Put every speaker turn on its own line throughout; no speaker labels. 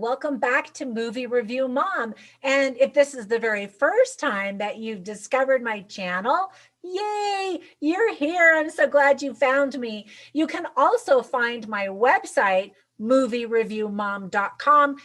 welcome back to Movie Review Mom. And if this is the very first time that you've discovered my channel, yay, you're here. I'm so glad you found me. You can also find my website, moviereviewmom.com,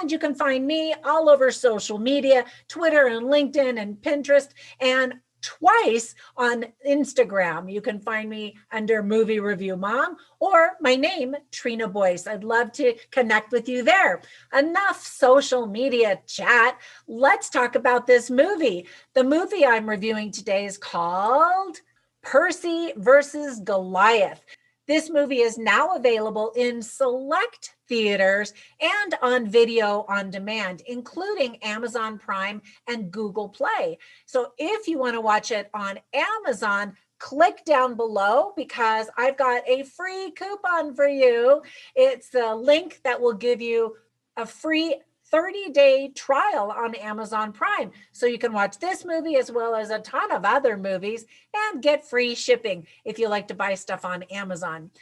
and you can find me all over social media, Twitter and LinkedIn and Pinterest, and twice on Instagram. You can find me under Movie Review Mom or my name, Trina Boice. I'd love to connect with you there. Enough social media chat. Let's talk about this movie. The movie I'm reviewing today is called Percey versus Goliath. This movie is now available in select theaters and on video on demand, including Amazon Prime and Google Play. So if you want to watch it on Amazon, click down below because I've got a free coupon for you. It's a link that will give you a free 30-day trial on Amazon Prime. So you can watch this movie as well as a ton of other movies and get free shipping if you like to buy stuff on Amazon.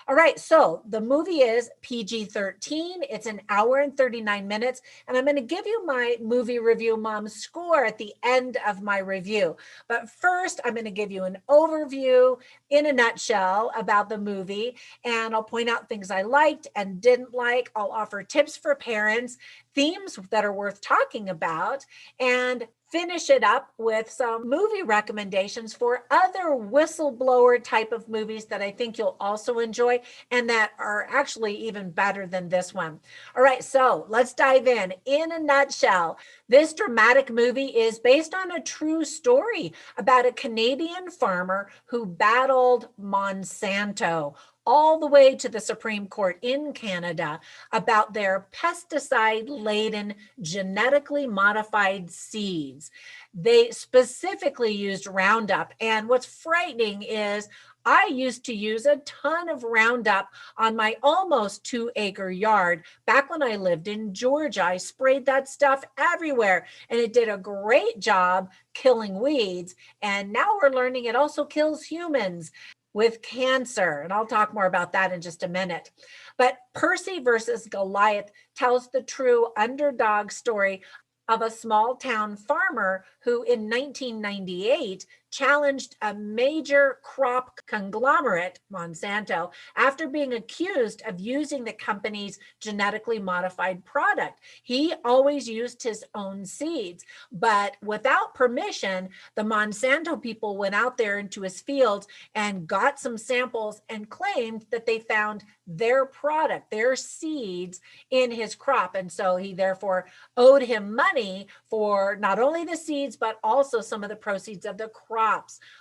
All right, so the movie is PG-13. It's an hour and 39 minutes, and I'm going to give you my Movie Review Mom score at the end of my review. But first, I'm going to give you an overview in a nutshell about the movie, and I'll point out things I liked and didn't like. I'll offer tips for parents, themes that are worth talking about, and finish it up with some movie recommendations for other whistleblower type of movies that I think you'll also enjoy and that are actually even better than this one. All right, so let's dive in. In a nutshell, this dramatic movie is based on a true story about a Canadian farmer who battled Monsanto all the way to the Supreme Court in Canada about their pesticide-laden, genetically modified seeds. They specifically used Roundup. And what's frightening is I used to use a ton of Roundup on my almost 2-acre yard. Back when I lived in Georgia, I sprayed that stuff everywhere and it did a great job killing weeds. And now we're learning it also kills humans with cancer. And I'll talk more about that in just a minute. But Percey versus Goliath tells the true underdog story of a small town farmer who in 1998 challenged a major crop conglomerate, Monsanto, after being accused of using the company's genetically modified product. He always used his own seeds, but without permission, the Monsanto people went out there into his fields and got some samples and claimed that they found their product, their seeds in his crop. And so he therefore owed him money for not only the seeds, but also some of the proceeds of the crops.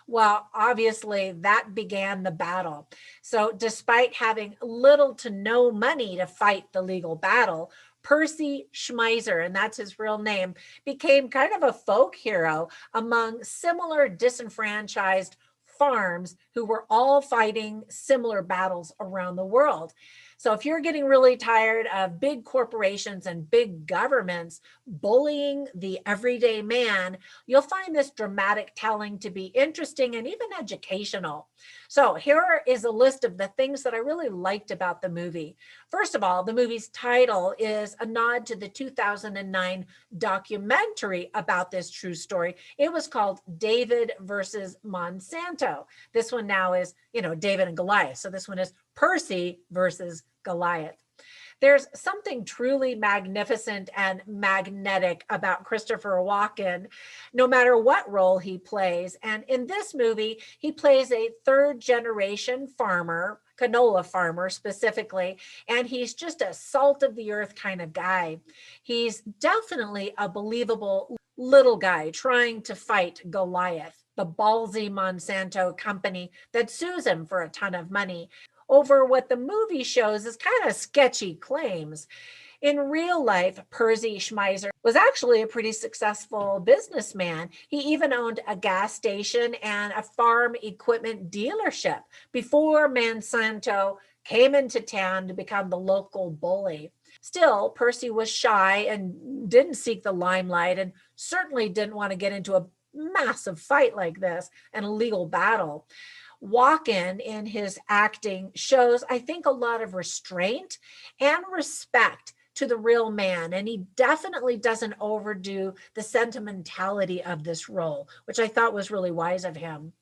Well, obviously that began the battle. So despite having little to no money to fight the legal battle, Percey Schmeiser, and that's his real name, became kind of a folk hero among similar disenfranchised farms who were all fighting similar battles around the world. So if you're getting really tired of big corporations and big governments bullying the everyday man, you'll find this dramatic telling to be interesting and even educational. So here is a list of the things that I really liked about the movie. First of all, the movie's title is a nod to the 2009 documentary about this true story. It was called David versus Monsanto. This one now is, David and Goliath. So this one is Percey versus Goliath. There's something truly magnificent and magnetic about Christopher Walken, no matter what role he plays. And in this movie, he plays a third-generation farmer, canola farmer specifically, and he's just a salt of the earth kind of guy. He's definitely a believable little guy trying to fight Goliath, the ballsy Monsanto company that sues him for a ton of money over what the movie shows is kind of sketchy claims. In real life, Percey Schmeiser was actually a pretty successful businessman. He even owned a gas station and a farm equipment dealership before Monsanto came into town to become the local bully. Still, Percey was shy and didn't seek the limelight and certainly didn't want to get into a massive fight like this and a legal battle. Walken in his acting shows, I think, a lot of restraint and respect to the real man. And he definitely doesn't overdo the sentimentality of this role, which I thought was really wise of him.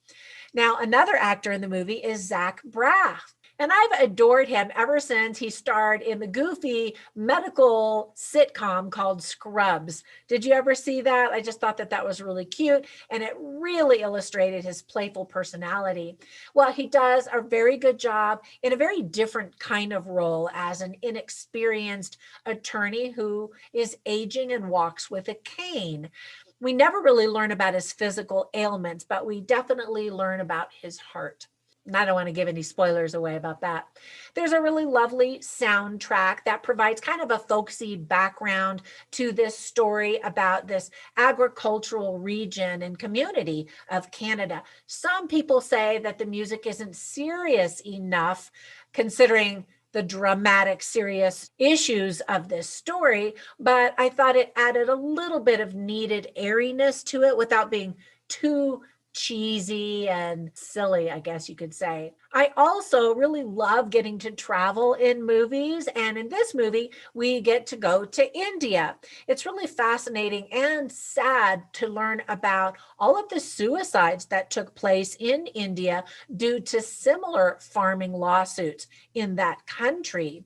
Now, another actor in the movie is Zach Braff. And I've adored him ever since he starred in the goofy medical sitcom called Scrubs. Did you ever see that? I just thought that that was really cute, and it really illustrated his playful personality. Well, he does a very good job in a very different kind of role as an inexperienced attorney who is aging and walks with a cane. We never really learn about his physical ailments, but we definitely learn about his heart. And I don't want to give any spoilers away about that. There's a really lovely soundtrack that provides kind of a folksy background to this story about this agricultural region and community of Canada. Some people say that the music isn't serious enough, considering the dramatic, serious issues of this story, but I thought it added a little bit of needed airiness to it without being too cheesy and silly, I guess you could say. I also really love getting to travel in movies. And in this movie, we get to go to India. It's really fascinating and sad to learn about all of the suicides that took place in India due to similar farming lawsuits in that country.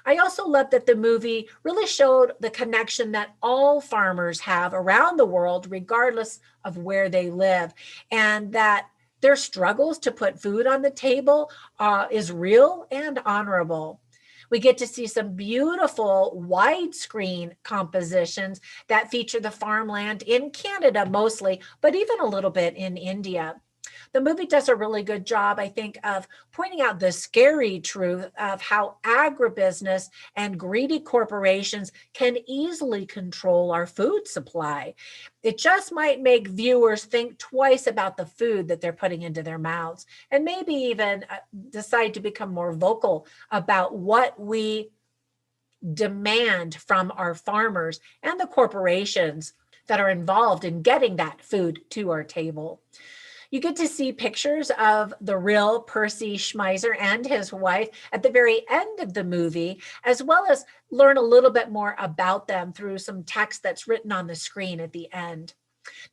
I also love that the movie really showed the connection that all farmers have around the world, regardless of where they live, and that their struggles to put food on the table is real and honorable. We get to see some beautiful widescreen compositions that feature the farmland in Canada mostly, but even a little bit in India. The movie does a really good job, I think, of pointing out the scary truth of how agribusiness and greedy corporations can easily control our food supply. It just might make viewers think twice about the food that they're putting into their mouths, and maybe even decide to become more vocal about what we demand from our farmers and the corporations that are involved in getting that food to our table. You get to see pictures of the real Percey Schmeiser and his wife at the very end of the movie, as well as learn a little bit more about them through some text that's written on the screen at the end.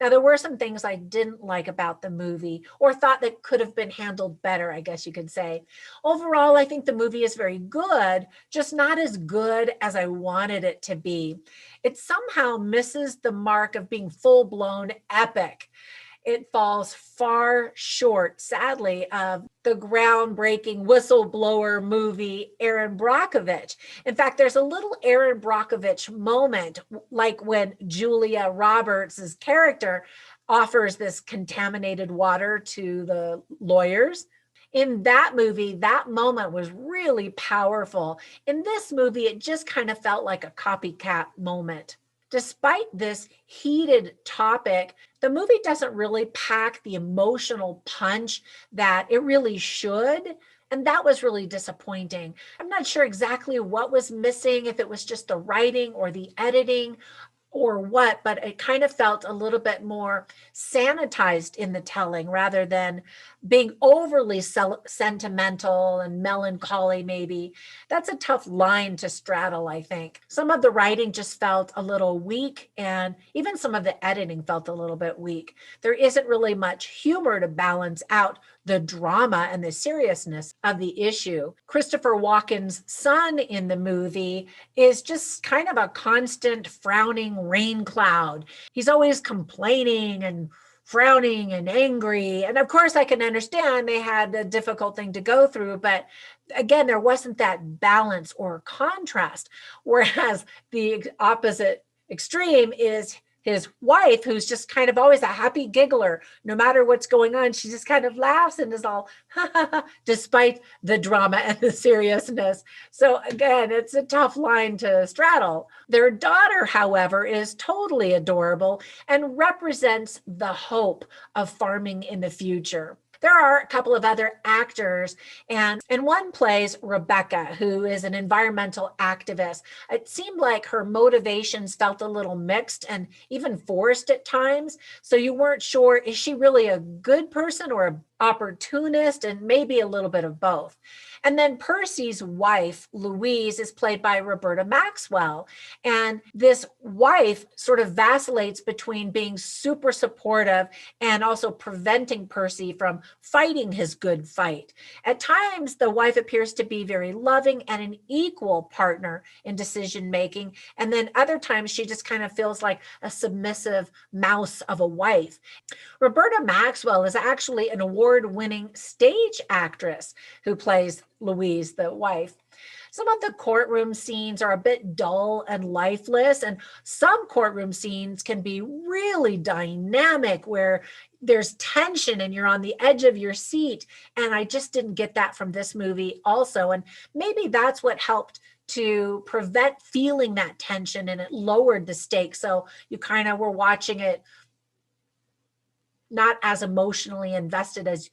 Now, there were some things I didn't like about the movie or thought that could have been handled better, I guess you could say. Overall, I think the movie is very good, just not as good as I wanted it to be. It somehow misses the mark of being full-blown epic. It falls far short, sadly, of the groundbreaking whistleblower movie Erin Brockovich. In fact, there's a little Erin Brockovich moment, like when Julia Roberts' character offers this contaminated water to the lawyers. In that movie, that moment was really powerful. In this movie, it just kind of felt like a copycat moment. Despite this heated topic, the movie doesn't really pack the emotional punch that it really should. And that was really disappointing. I'm not sure exactly what was missing, if it was just the writing or the editing or what, but it kind of felt a little bit more sanitized in the telling rather than being overly sentimental and melancholy, maybe. That's a tough line to straddle, I think. Some of the writing just felt a little weak, and even some of the editing felt a little bit weak. There isn't really much humor to balance out the drama and the seriousness of the issue. Christopher Walken's son in the movie is just kind of a constant frowning rain cloud. He's always complaining and frowning and angry. And of course, I can understand they had a difficult thing to go through, but again, there wasn't that balance or contrast. Whereas the opposite extreme is his wife, who's just kind of always a happy giggler. No matter what's going on, she just kind of laughs and is all, ha, ha, ha, despite the drama and the seriousness. So again, it's a tough line to straddle. Their daughter, however, is totally adorable and represents the hope of farming in the future. There are a couple of other actors, and one plays Rebecca, who is an environmental activist. It seemed like her motivations felt a little mixed and even forced at times. So you weren't sure, is she really a good person or an opportunist, and maybe a little bit of both. And then Percy's wife, Louise, is played by Roberta Maxwell. And this wife sort of vacillates between being super supportive and also preventing Percy from fighting his good fight. At times, the wife appears to be very loving and an equal partner in decision making. And then other times, she just kind of feels like a submissive mouse of a wife. Roberta Maxwell is actually an award-winning stage actress who plays Louise, the wife. Some of the courtroom scenes are a bit dull and lifeless, and some courtroom scenes can be really dynamic where there's tension and you're on the edge of your seat. And I just didn't get that from this movie also. And maybe that's what helped to prevent feeling that tension, and it lowered the stakes. So you kind of were watching it not as emotionally invested as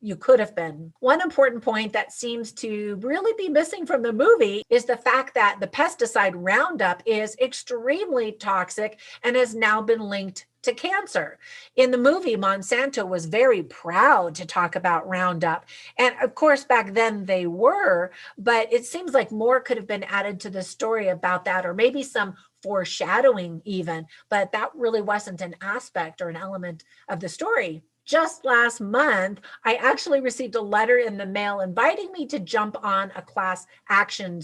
you could have been. One important point that seems to really be missing from the movie is the fact that the pesticide Roundup is extremely toxic and has now been linked to cancer. In the movie, Monsanto was very proud to talk about Roundup. And of course, back then they were, but it seems like more could have been added to the story about that, or maybe some foreshadowing even, but that really wasn't an aspect or an element of the story. Just last month, I actually received a letter in the mail inviting me to jump on a class action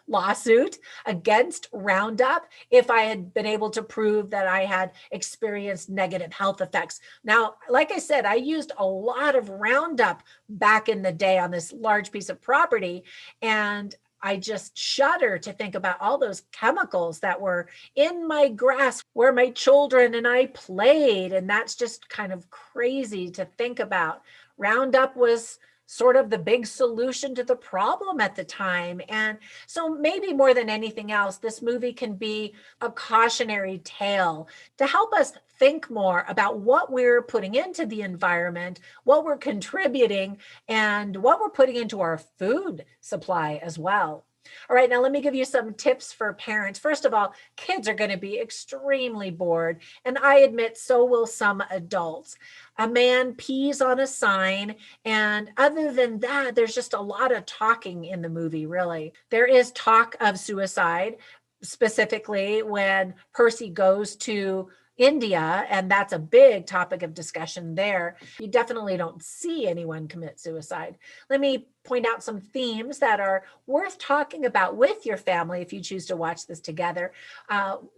lawsuit against Roundup if I had been able to prove that I had experienced negative health effects. Now, like I said, I used a lot of Roundup back in the day on this large piece of property, and I just shudder to think about all those chemicals that were in my grass where my children and I played. And that's just kind of crazy to think about. Roundup was sort of the big solution to the problem at the time. And so maybe more than anything else, this movie can be a cautionary tale to help us think more about what we're putting into the environment, what we're contributing, and what we're putting into our food supply as well. All right, now let me give you some tips for parents. First of all, kids are going to be extremely bored, and I admit so will some adults. A man pees on a sign, and other than that, there's just a lot of talking in the movie, really. There is talk of suicide, specifically when Percy goes to India, and that's a big topic of discussion there. You definitely don't see anyone commit suicide. Let me point out some themes that are worth talking about with your family if you choose to watch this together.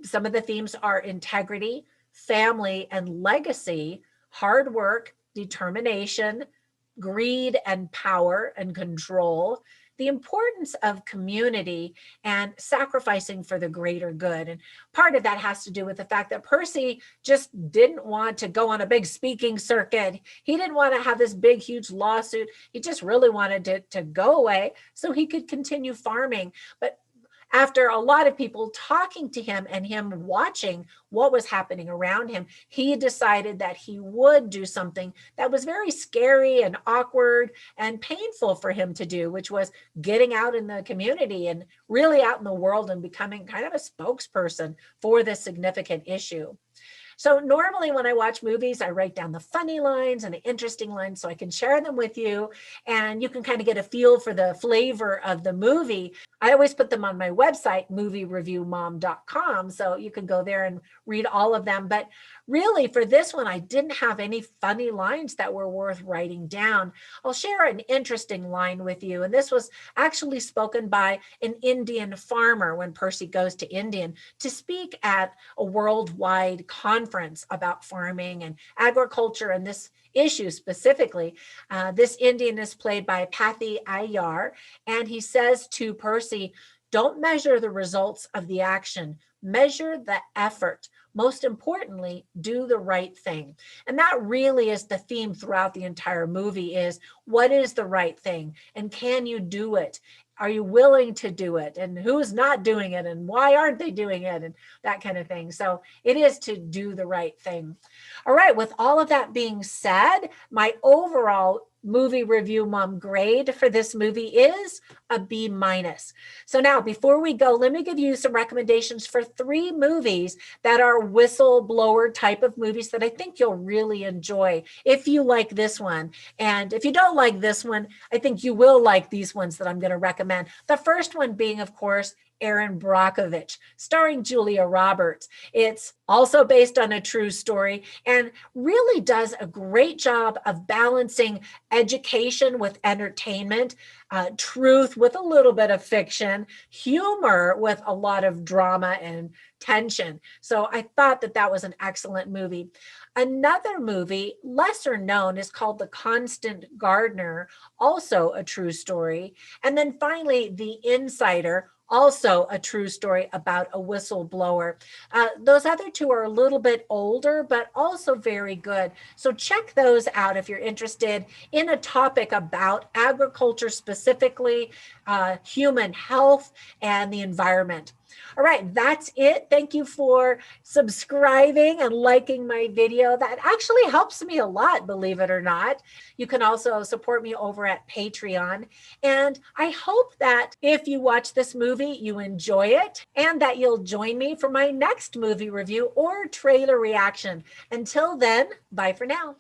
Some of the themes are integrity, family and legacy, hard work, determination, greed and power and control, the importance of community, and sacrificing for the greater good. And part of that has to do with the fact that Percy just didn't want to go on a big speaking circuit. He didn't want to have this big, huge lawsuit. He just really wanted it to go away so he could continue farming. But after a lot of people talking to him and him watching what was happening around him, he decided that he would do something that was very scary and awkward and painful for him to do, which was getting out in the community and really out in the world and becoming kind of a spokesperson for this significant issue. So normally when I watch movies, I write down the funny lines and the interesting lines so I can share them with you, and you can kind of get a feel for the flavor of the movie. I always put them on my website, moviereviewmom.com, so you can go there and read all of them. But really for this one, I didn't have any funny lines that were worth writing down. I'll share an interesting line with you, and this was actually spoken by an Indian farmer when Percy goes to India to speak at a worldwide conference about farming and agriculture and this issue specifically. This Indian is played by Pathy Ayar, and he says to Percy, "Don't measure the results of the action, measure the effort. Most importantly, do the right thing." And that really is the theme throughout the entire movie, is what is the right thing and can you do it? are you willing to do it? And who's not doing it? And why aren't they doing it? And that kind of thing. So it is to do the right thing. All right. With all of that being said, my overall movie review mom grade for this movie is a B minus. So now before we go, let me give you some recommendations for 3 movies that are whistleblower type of movies that I think you'll really enjoy if you like this one. And if you don't like this one, I think you will like these ones that I'm going to recommend. The first one being, of course, Erin Brockovich, starring Julia Roberts. It's also based on a true story and really does a great job of balancing education with entertainment, truth with a little bit of fiction, humor with a lot of drama and tension. So I thought that that was an excellent movie. Another movie, lesser known, is called The Constant Gardener, also a true story. And then finally, The Insider, also a true story about a whistleblower. Those other 2 are a little bit older, but also very good. So check those out if you're interested in a topic about agriculture, specifically human health and the environment. All right, that's it. Thank you for subscribing and liking my video. That actually helps me a lot, believe it or not. You can also support me over at Patreon. And I hope that if you watch this movie, you enjoy it and that you'll join me for my next movie review or trailer reaction. Until then, bye for now.